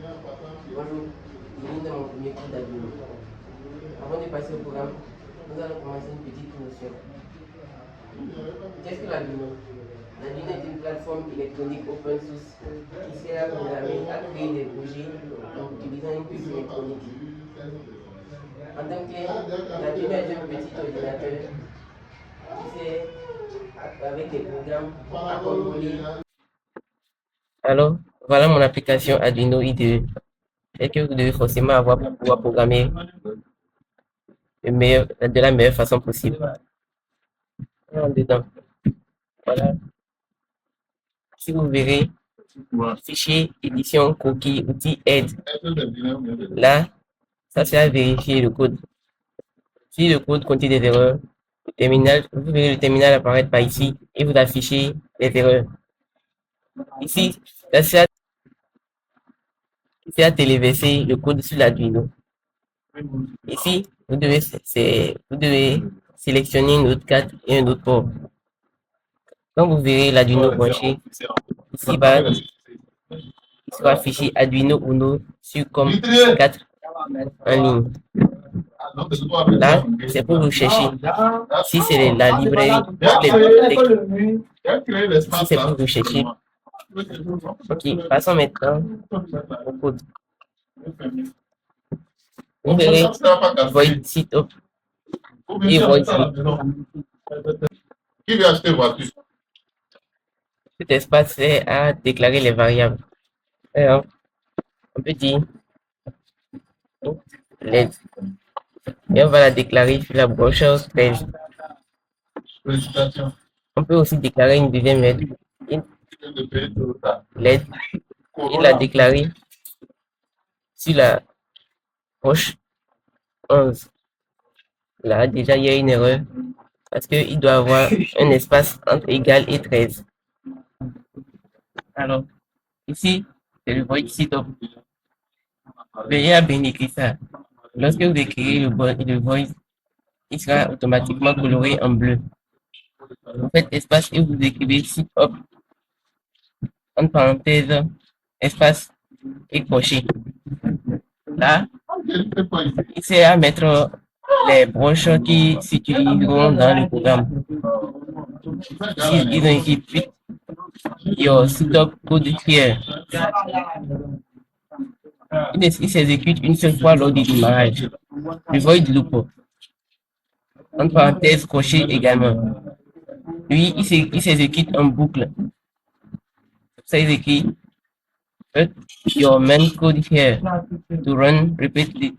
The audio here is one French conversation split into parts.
Bonjour, bienvenue dans mon premier cours d'Arduino. Avant de passer au programme, nous allons commencer une petite notion. Qu'est-ce que l'Arduino? L'Arduino est une plateforme électronique open source qui sert à programmer, à créer des projets en utilisant une puce électronique. En tant que l'Arduino est un petit ordinateur qui sert avec des programmes à contrôler. Alors, voilà mon application Arduino IDE. Et que vous devez forcément avoir pour pouvoir programmer de la meilleure façon possible. Dedans. Voilà. Si vous verrez, fichier, édition, cookie, outil, aide. Là, ça c'est à vérifier le code. Si le code contient des erreurs, le terminal, vous verrez le terminal apparaître par ici et vous affichez les erreurs. Ici, c'est à téléverser le code sur l'Arduino. Ici, vous devez sélectionner une autre carte et un autre port. Quand vous verrez l'Arduino branché, ici bas, il sera affiché Arduino Uno sur comme 4 en ligne. Là, c'est pour vous chercher. Si c'est la librairie, si c'est pour vous chercher. Ok, passons maintenant au code. Vous verrez void setup et void sleep. Qui veut acheter voiture? Cet espace sert à déclarer les variables. Alors, on peut dire LED. Et on va la déclarer sur la brochure 13. On peut aussi déclarer une deuxième LED. LED. Et la déclarer sur la broche 11. Là, déjà, il y a une erreur. Parce qu'il doit avoir un espace entre égal et 13. Alors, ici, c'est le void setup. Veuillez à bien écrire ça. Lorsque vous écrivez le void, il sera automatiquement coloré en bleu. Vous faites espace et vous écrivez setup entre parenthèses, espace et crochet. Là, il sert à mettre les broches qui s'utiliseront dans le programme. Ici, ils ont écrit put your setup code here. Il s'exécute une seule fois lors du démarrage. Le void loop. Entre parenthèses, crochet également. Lui, il s'exécute en boucle. Ça, il écrit put your main code here to run repeatedly.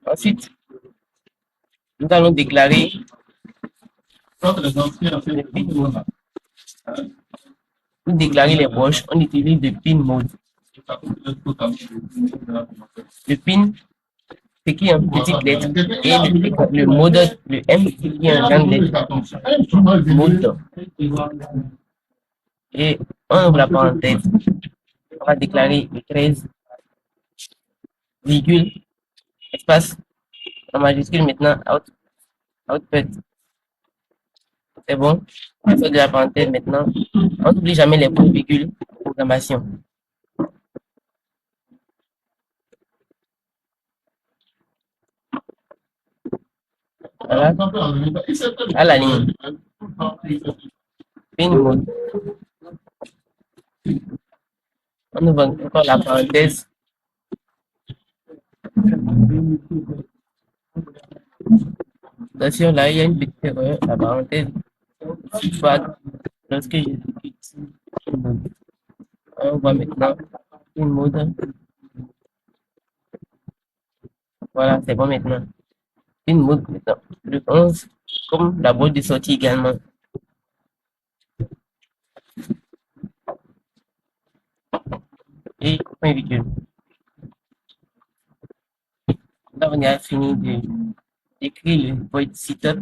Ensuite, nous allons déclarer pour déclarer les broches, on utilise le pin mode. Le pin, c'est qui est en petite lettre, et le mode, le M, c'est qui est en grande lettre. Mode. Et on ouvre la parenthèse. On va déclarer le 13, virgule, espace, en majuscule maintenant, output. C'est bon. On sort de la parenthèse maintenant. On n'oublie jamais les points virgules de programmation. Voilà. À la ligne. Pin mode. On ouvre encore la parenthèse. Attention, là, il y a une petite erreur. La parenthèse. Soit lorsque j'exécute pin mode. On voit maintenant pin mode. Voilà, c'est bon maintenant. Pin mode maintenant. Le 11, comme la boîte de sortie également. Et point virgule. Là, on a fini d'écrire le void setup.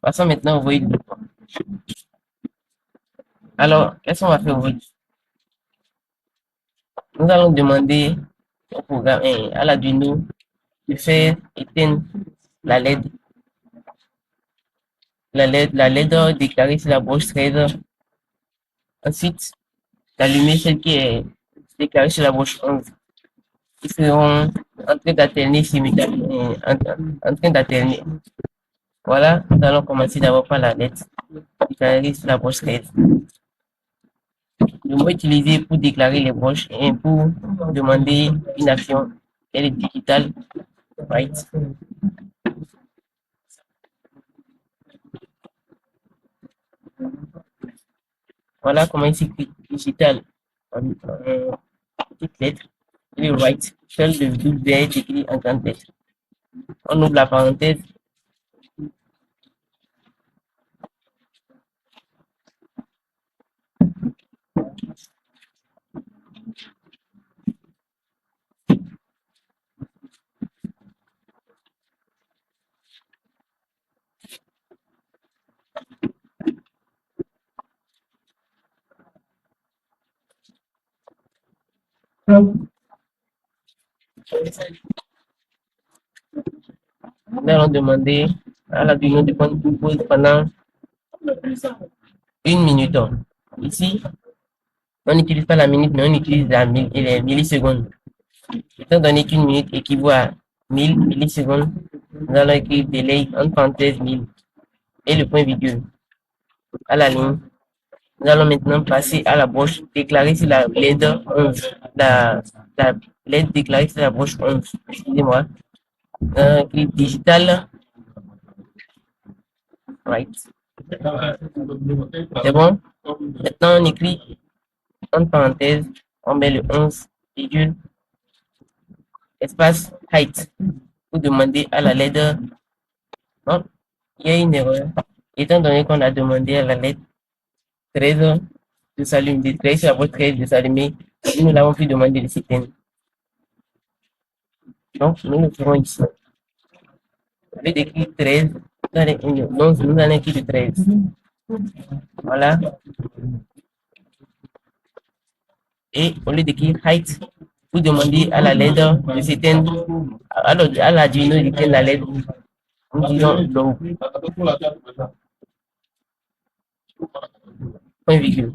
Passons maintenant au void loop. Alors, qu'est-ce qu'on va faire au void? Nous allons demander au programme, à l'Arduino de faire éteindre la LED. La LED déclarée sur la broche 13. Ensuite, d'allumer celle qui est déclarée sur la broche 11. Ils seront en train d'alterner simultanément, en train d'alterner. Voilà, nous allons commencer d'abord par la lettre déclarée sur la broche 13. Le mot utilisé pour déclarer les broches et pour demander une action, elle est digitale, right? Voilà comment il s'écrit digital en petites lettres. Et le right, seul le W est écrit en grande lettre. On ouvre la parenthèse. Nous allons demander à l'Arduino de prendre une pause pendant 1 minute. Ici, on n'utilise pas la minute, mais on utilise les millisecondes. Étant donné qu'une minute équivaut à 1000 millisecondes, nous allons écrire délai entre parenthèses 1000 et le point virgule à la ligne. Nous allons maintenant passer à la broche déclarée sur la LED 11. La LED déclarée sur la broche 11. Excusez-moi. Clip digital. Right. C'est bon? Maintenant, on écrit entre parenthèses, on met le 11, virgule, espace height. Pour demander à la LED. Non, il y a une erreur. Étant donné qu'on a demandé à la lettre 13 de s'allumer, de 13 sur la broche 13 de s'allumer, nous l'avons pu demander de s'éteindre. Donc, nous le ferons ici. Au lieu d'écrire 13, nous allons écrire 13. Voilà. Et au lieu d'écrire height, vous demandez à la LED de s'éteindre, à l'Arduino d'éteindre la LED. Nous disons low. Point virgule.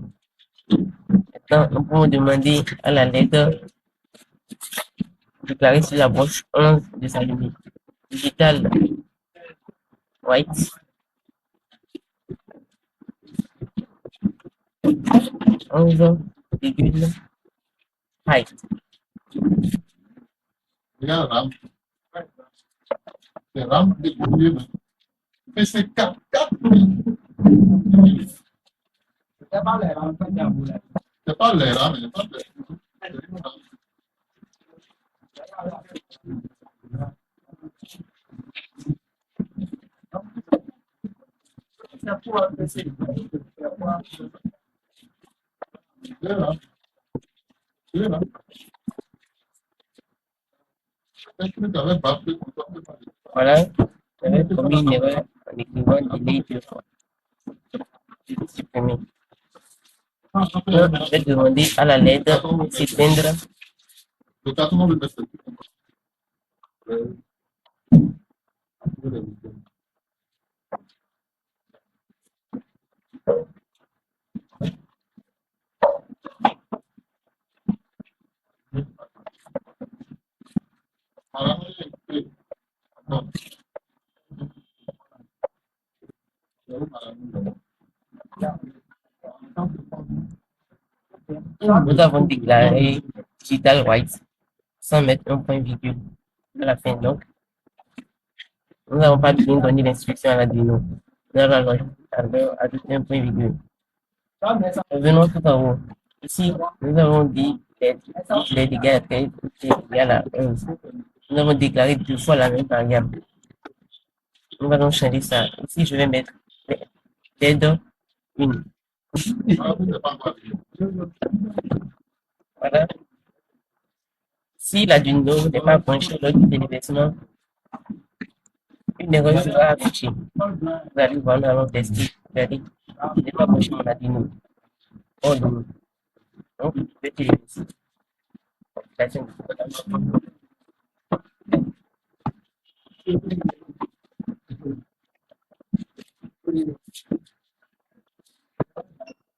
Maintenant, nous pouvons demander à la LED de déclarer sur la broche 11 de s'allumer. Digital white 11 virgule height. Voilà, j'avais commis une erreur en écrivant delay 2 fois. Supprimer. Je vais demander à la LED de s'éteindre. Nous avons déclaré digital white sans mettre un point virgule à la fin. Donc, nous n'avons pas bien donné l'instruction à l'Arduino. Nous allons ajouter un point virgule. Revenons tout en haut. Ici, nous avons dit LED égale à 13, égale à 11. Nous avons déclaré 2 fois la même variable. Nous allons changer ça. Ici, je vais mettre LED 1. Voilà. Si l'Arduino n'est pas branché lors du téléversement, une erreur sera affichée. Vous allez voir, nous allons tester. Regardez, il n'est pas branché mon Arduino. Oh non. Donc, je vais téléverser.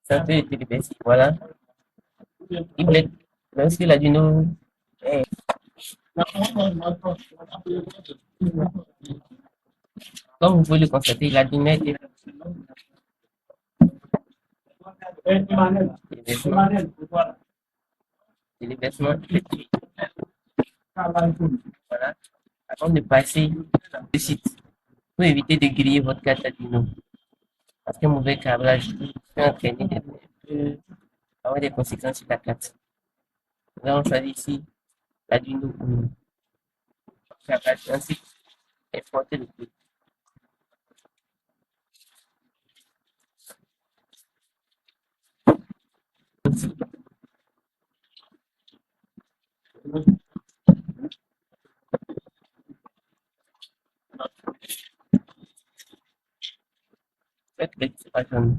Ça peut téléverser. Voilà. Il voulait, lorsque l'adino, eh, comme vous pouvez le constater, l'adino était des vêtements, des vêtements électriques. Voilà. Avant de passer le site, pour éviter de griller votre carte Arduino. Parce qu'un mauvais câblage peut entraîner peut avoir des conséquences sur la carte. Nous allons choisir ici l'Arduino Uno. Câblage, ensuite importer le code. Faites l'extraction.